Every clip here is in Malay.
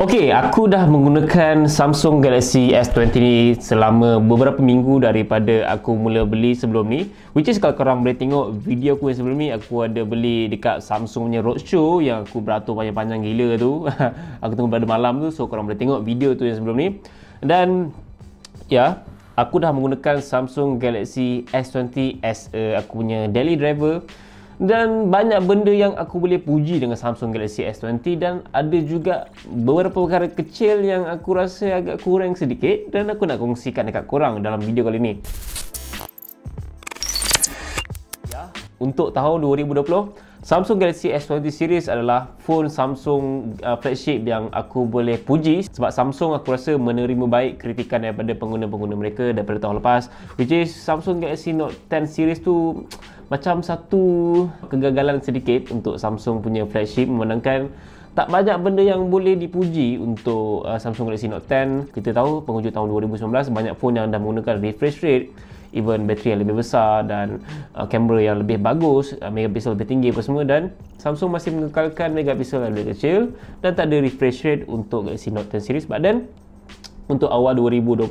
Okey, aku dah menggunakan Samsung Galaxy S20 ni selama beberapa minggu daripada aku mula beli sebelum ni. Which is kalau korang boleh tengok video aku yang sebelum ni, aku ada beli dekat Samsung punya roadshow yang aku beratur panjang-panjang gila tu. Aku tunggu pada malam tu, so korang boleh tengok video tu yang sebelum ni. Dan ya, aku dah menggunakan Samsung Galaxy S20 as aku punya daily driver. Dan banyak benda yang aku boleh puji dengan Samsung Galaxy S20, dan ada juga beberapa perkara kecil yang aku rasa agak kurang sedikit dan aku nak kongsikan dekat korang dalam video kali ni. Ya, untuk tahun 2020, Samsung Galaxy S20 series adalah phone Samsung flagship yang aku boleh puji, sebab Samsung aku rasa menerima baik kritikan daripada pengguna-pengguna mereka daripada tahun lepas, which is Samsung Galaxy Note 10 series tu macam satu kegagalan sedikit untuk Samsung punya flagship, memandangkan tak banyak benda yang boleh dipuji untuk Samsung Galaxy Note 10. Kita tahu penghujung tahun 2019 banyak phone yang dah menggunakan refresh rate, even bateri yang lebih besar dan kamera yang lebih bagus, megapixel lebih tinggi apa semua, dan Samsung masih mengekalkan megapixel yang lebih kecil dan tak ada refresh rate untuk Galaxy Note 10 series. But then untuk awal 2020,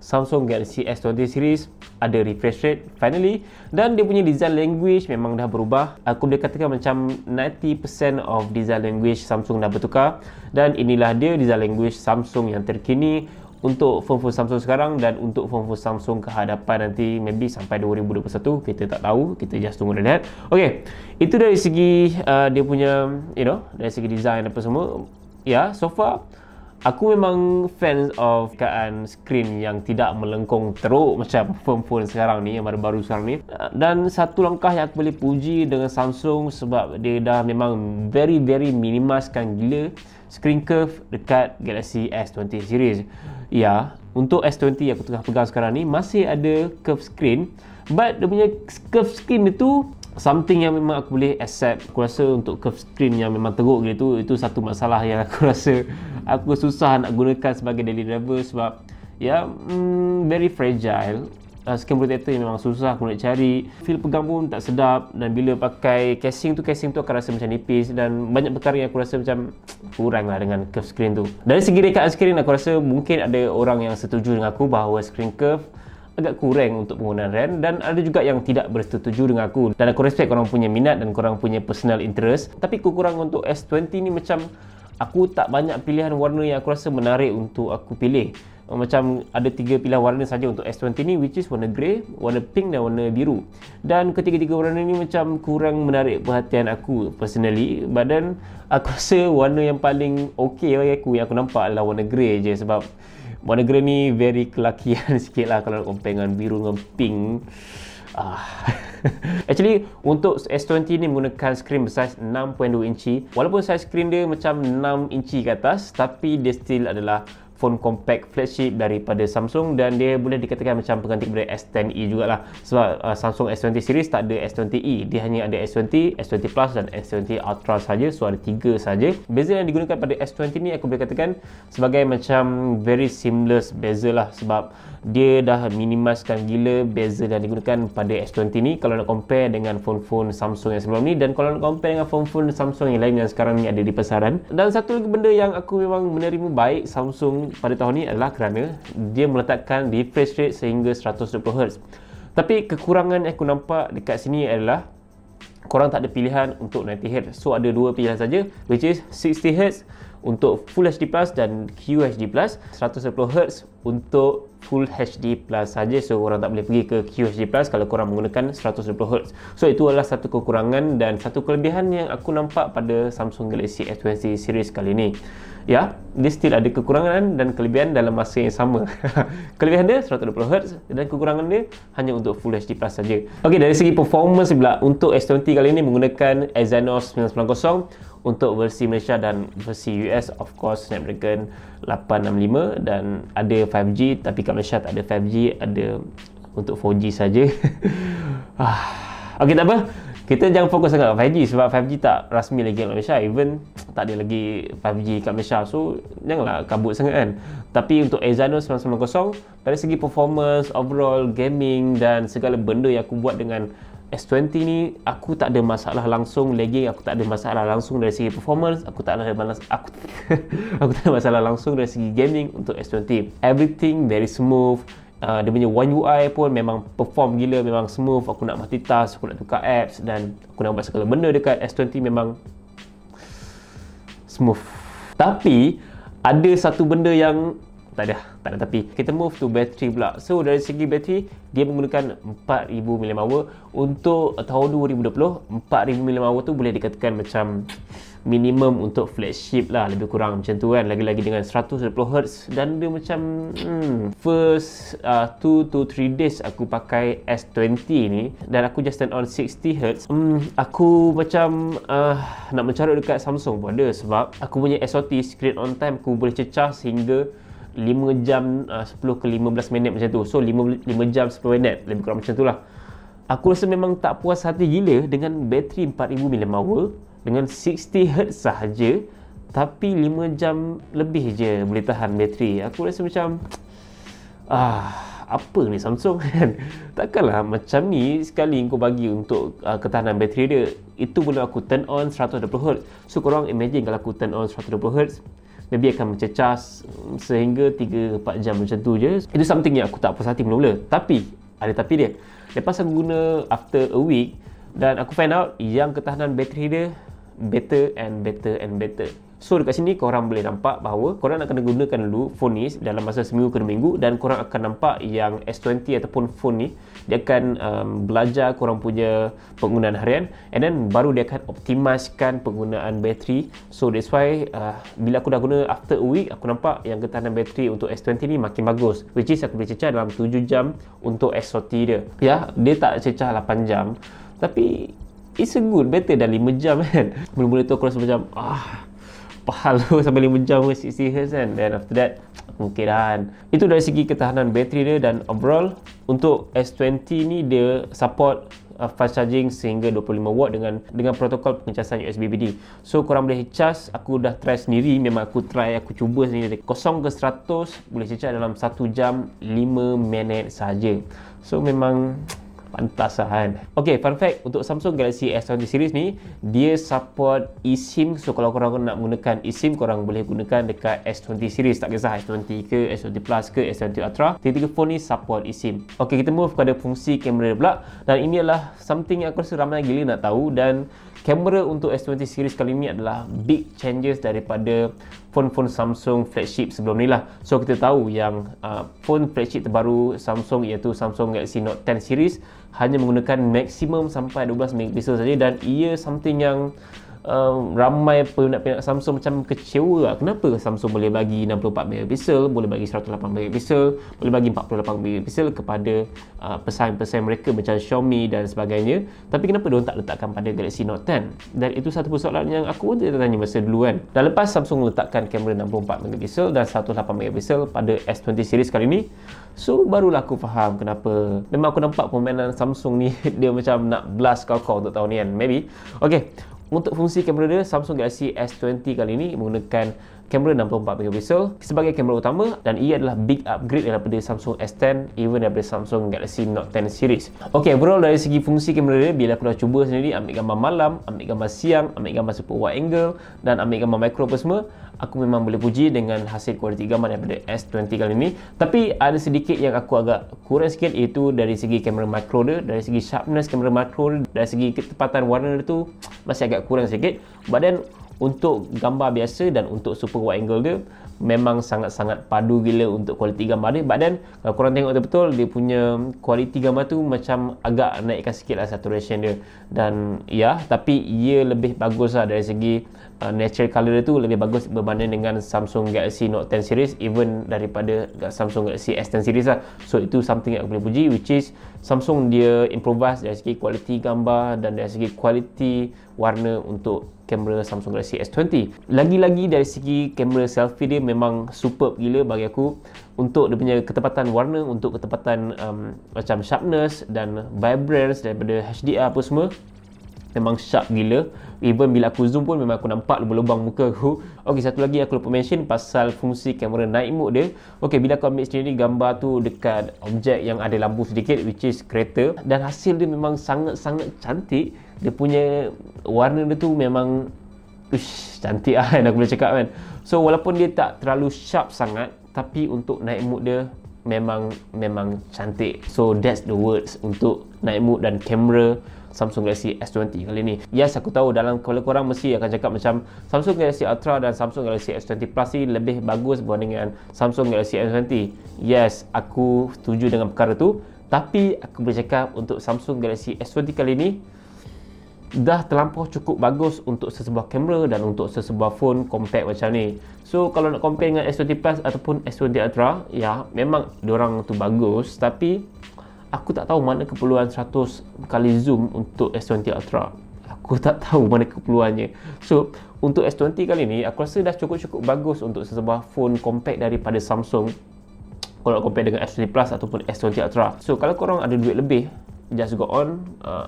Samsung Galaxy S20 series ada refresh rate finally, dan dia punya design language memang dah berubah. Aku boleh katakan macam 90% of design language Samsung dah bertukar, dan inilah dia design language Samsung yang terkini untuk phone-phone Samsung sekarang dan untuk phone-phone Samsung ke hadapan nanti, maybe sampai 2021, kita tak tahu, kita just tunggu dan lihat. Okay, itu dari segi dia punya, dari segi design apa semua. Ya, so far aku memang fans of keadaan skrin yang tidak melengkung teruk macam phone-phone sekarang ni, yang baru-baru sekarang ni. Dan satu langkah yang aku boleh puji dengan Samsung, sebab dia dah memang very minimaskan gila screen curve dekat Galaxy S20 series. Ya, untuk S20 yang aku tengah pegang sekarang ni masih ada curve screen, but dia punya curve screen itu something yang memang aku boleh accept. Aku rasa untuk curve screen yang memang teruk gitu, itu satu masalah yang aku rasa aku susah nak gunakan sebagai daily driver, sebab ya, very fragile. Screen protector yang memang susah aku nak cari, feel pegang pun tak sedap, dan bila pakai casing tu akan rasa macam nipis, dan banyak perkara yang aku rasa macam kurang lah dengan curve screen tu. Dari segi rekaan skrin, aku rasa mungkin ada orang yang setuju dengan aku bahawa screen curve agak kurang untuk penggunaan RAM, dan ada juga yang tidak bersetuju dengan aku, dan aku respect korang punya minat dan korang punya personal interest. Tapi kekurangan untuk S20 ni macam aku tak banyak pilihan warna yang aku rasa menarik untuk aku pilih. Macam ada 3 pilihan warna saja untuk S20 ni, which is warna grey, warna pink dan warna biru. Dan ketiga-tiga warna ni macam kurang menarik perhatian aku personally. But then aku rasa warna yang paling okey bagi aku yang aku nampak adalah warna grey je, sebab warna grey ni very kelakian sikit lah kalau nak compare dengan biru dengan pink. Actually untuk S20 ni menggunakan skrin bersaiz 6.2 inci. Walaupun saiz skrin dia macam 6 inci ke atas, tapi dia still adalah phone compact flagship daripada Samsung, dan dia boleh dikatakan macam pengganti kepada S10e jugalah, sebab Samsung S20 series tak ada S20e, dia hanya ada S20, S20 Plus dan S20 Ultra saja. So ada 3 saja. Bezel yang digunakan pada S20 ni aku boleh katakan sebagai macam very seamless bezel lah, sebab dia dah minimaskan gila bezel yang digunakan pada S20 ni kalau nak compare dengan phone-phone Samsung yang sebelum ni, dan kalau nak compare dengan phone-phone Samsung yang lain yang sekarang ni ada di pasaran. Dan satu lagi benda yang aku memang menerima baik Samsung pada tahun ni adalah kerana dia meletakkan refresh rate sehingga 120Hz. Tapi kekurangan yang aku nampak dekat sini adalah korang tak ada pilihan untuk 90Hz. So ada 2 pilihan saja, which is 60Hz untuk Full HD Plus dan QHD Plus, 120Hz untuk Full HD Plus saja. So korang tak boleh pergi ke QHD Plus kalau korang menggunakan 120Hz. So itu adalah satu kekurangan, dan satu kelebihan yang aku nampak pada Samsung Galaxy S20 series kali ni. Ya, dia still ada kekurangan dan kelebihan dalam masa yang sama. Kelebihan dia 120Hz dan kekurangan dia hanya untuk Full HD Plus saja. Okey, dari segi performance pula, untuk S20 kali ini menggunakan Exynos 990 untuk versi Malaysia, dan versi US of course Snapdragon 865, dan ada 5G, tapi kat Malaysia tak ada 5G, ada untuk 4G saja. Okey, tak apa. Kita jangan fokus sangat kat 5G, sebab 5G tak rasmi lagi kat Malaysia. Even tak ada lagi 5G kat Malaysia, so janganlah kabut sangat kan. Tapi untuk Exynos 990, dari segi performance, overall gaming dan segala benda yang aku buat dengan S20 ni aku tak ada masalah langsung lagging, aku tak ada masalah langsung dari segi performance, aku tak ada aku tak ada masalah langsung dari segi gaming untuk S20. Everything very smooth. Dia punya One UI pun memang perform gila, memang smooth. Aku nak multitask, aku nak tukar apps dan aku nak buat segala benda dekat S20 memang smooth. Tapi ada satu benda yang tak ada tapi. Kita move to battery pula. So dari segi battery, dia menggunakan 4000 mAh. Untuk tahun 2020, 4000 mAh tu boleh dikatakan macam minimum untuk flagship lah, lebih kurang macam tu kan. Lagi-lagi dengan 120Hz dan dia macam first 2 to 3 days aku pakai S20 ni dan aku just turn on 60Hz. Aku macam nak mencarut dekat Samsung pun ada, sebab aku punya SOT, screen on time, aku boleh cecah sehingga 5 jam 10 ke 15 minit macam tu. So 5 jam 10 minit, lebih kurang macam tu lah. Aku rasa memang tak puas hati gila dengan bateri 4000 mAh dengan 60Hz sahaja, tapi 5 jam lebih je boleh tahan bateri. Aku rasa macam apa ni Samsung kan. Takkanlah macam ni sekali kau bagi untuk ketahanan bateri dia. Itu pun aku turn on 120Hz. So korang imagine kalau aku turn on 120Hz, maybe akan mencecas sehingga 3-4 jam macam tu je. Itu something yang aku tak puas hati mula-mula. Tapi ada tapi dia. Lepas aku guna after a week dan aku find out yang ketahanan bateri dia better and better and better. So dekat sini korang boleh nampak bahawa korang nak kena gunakan dulu phone ni dalam masa seminggu ke 2 minggu, dan korang akan nampak yang S20 ataupun phone ni dia akan belajar korang punya penggunaan harian, and then baru dia akan optimiskan penggunaan bateri. So that's why bila aku dah guna after a week, aku nampak yang ketahanan bateri untuk S20 ni makin bagus, which is aku boleh cecah dalam 7 jam untuk SOT dia. Ya, dia tak cecah 8 jam, tapi it's a good, better dah 5 jam kan. Mula-mula tu aku rasa macam pahal tu sampai 5 jam 60Hz kan. Then after that okay dah kan. Itu dari segi ketahanan bateri dia. Dan overall untuk S20 ni dia support fast charging sehingga 25W dengan protokol pengecasan USB-BD. So korang boleh charge. Aku dah try sendiri, memang aku cuba sendiri dari 0 ke 100 boleh cecah dalam 1 jam 5 minit saja. So memang pantas lah kan. Ok, fun fact untuk Samsung Galaxy S20 series ni, dia support eSIM. So kalau korang nak menggunakan eSIM, korang boleh gunakan dekat S20 series, tak kisah S20 ke, S20 Plus ke, S20 Ultra. Tiga-tiga phone ni support eSIM. Ok, kita move kepada fungsi kamera pula. Dan ini adalah something yang aku rasa ramai gila nak tahu. Dan kamera untuk S20 series kali ni adalah big changes daripada phone-phone Samsung flagship sebelum ni lah. So kita tahu yang phone flagship terbaru Samsung iaitu Samsung Galaxy Note 10 series hanya menggunakan maksimum sampai 12 megapixel saja, dan ia something yang ramai peminat-peminat Samsung macam kecewa lah. Kenapa Samsung boleh bagi 64 megapixel, boleh bagi 108 megapixel, boleh bagi 48 megapixel kepada pesaing-pesaing mereka macam Xiaomi dan sebagainya, tapi kenapa diorang tak letakkan pada Galaxy Note 10? Dan itu satu persoalan yang aku pun tanya masa dulu kan. Dan lepas Samsung letakkan kamera 64 megapixel dan 108 megapixel pada S20 series kali ni, so barulah aku faham kenapa. Memang aku nampak permainan Samsung ni dia macam nak blast kau untuk tahun ni kan, maybe. Okay, untuk fungsi kamera dia, Samsung Galaxy S20 kali ini menggunakan kamera 64 megapixel sebagai kamera utama, dan ia adalah big upgrade daripada Samsung S10, even daripada Samsung Galaxy Note 10 series. Ok, overall dari segi fungsi kamera dia, bila aku dah cuba sendiri ambil gambar malam, ambil gambar siang, ambil gambar super wide angle dan ambil gambar macro apa semua, aku memang boleh puji dengan hasil kualiti gambar daripada S20 kali ini. Tapi ada sedikit yang aku agak kurang sikit, iaitu dari segi kamera macro dia, dari segi sharpness kamera macro dia, dari segi ketepatan warna dia tu masih agak kurang sikit. But then untuk gambar biasa dan untuk super wide angle dia memang sangat-sangat padu gila untuk kualiti gambar dia. But then kalau korang tengok betul-betul, dia punya kualiti gambar tu macam agak naikkan sikit lah saturation dia. Dan ya, tapi ia lebih bagus lah dari segi natural color dia tu lebih bagus berbanding dengan Samsung Galaxy Note 10 series, even daripada Samsung Galaxy S10 series lah. So itu something yang aku boleh puji, which is Samsung dia improvise dari segi kualiti gambar dan dari segi kualiti warna untuk kamera Samsung Galaxy S20. Lagi-lagi dari segi kamera selfie dia memang superb gila bagi aku, untuk dia punya ketepatan warna, untuk ketepatan macam sharpness dan vibrance daripada HDR apa semua. memang sharp gila. Even bila aku zoom pun memang aku nampak lubang-lubang muka aku. Okey, satu lagi aku lupa mention pasal fungsi kamera night mode dia. Okey, bila kau ambil sendiri gambar tu dekat objek yang ada lampu sedikit, which is kereta, dan hasil dia memang sangat-sangat cantik. Dia punya warna dia tu memang cantik lah kan, aku boleh cakap kan. So walaupun dia tak terlalu sharp sangat, tapi untuk night mode dia memang cantik. So that's the words untuk night mode dan kamera Samsung Galaxy S20 kali ni. Yes, aku tahu dalam kepala korang mesti akan cakap macam Samsung Galaxy Ultra dan Samsung Galaxy S20 Plus ni lebih bagus berbanding dengan Samsung Galaxy S20. Yes, aku setuju dengan perkara tu. Tapi aku boleh cakap untuk Samsung Galaxy S20 kali ni dah terlampau cukup bagus untuk sesebuah kamera dan untuk sesebuah phone compact macam ni. So kalau nak compare dengan S20 Plus ataupun S20 Ultra, ya memang diorang tu bagus, tapi aku tak tahu mana keperluan 100 kali zoom untuk S20 Ultra. Aku tak tahu mana keperluannya. So untuk S20 kali ni aku rasa dah cukup bagus untuk sesebuah phone compact daripada Samsung kalau nak compare dengan S20 Plus ataupun S20 Ultra. So kalau korang ada duit lebih, just go on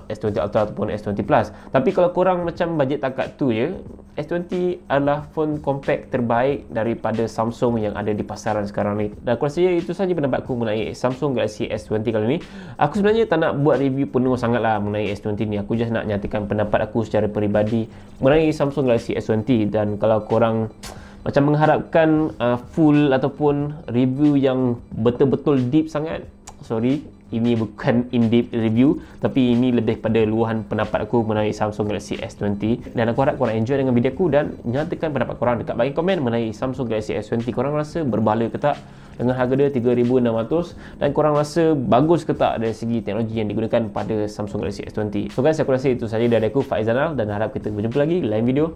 S20 Ultra ataupun S20 Plus. Tapi kalau korang macam bajet takat tu je, S20 adalah phone compact terbaik daripada Samsung yang ada di pasaran sekarang ni. Dan aku rasa itu sahaja pendapat aku mengenai Samsung Galaxy S20 kali ni. Aku sebenarnya tak nak buat review penuh sangat lah mengenai S20 ni. Aku just nak nyatakan pendapat aku secara peribadi mengenai Samsung Galaxy S20. Dan kalau korang macam mengharapkan full ataupun review yang betul-betul deep sangat, sorry, ini bukan in-depth review, tapi ini lebih pada luahan pendapat aku mengenai Samsung Galaxy S20. Dan aku harap korang enjoy dengan video aku dan nyatakan pendapat korang dekat bagi komen mengenai Samsung Galaxy S20. Korang rasa berbala ke tak dengan harga dia 3,600, dan korang rasa bagus ke tak dari segi teknologi yang digunakan pada Samsung Galaxy S20. So guys, aku rasa itu sahaja dari aku, Faizanal, dan harap kita berjumpa lagi lain video.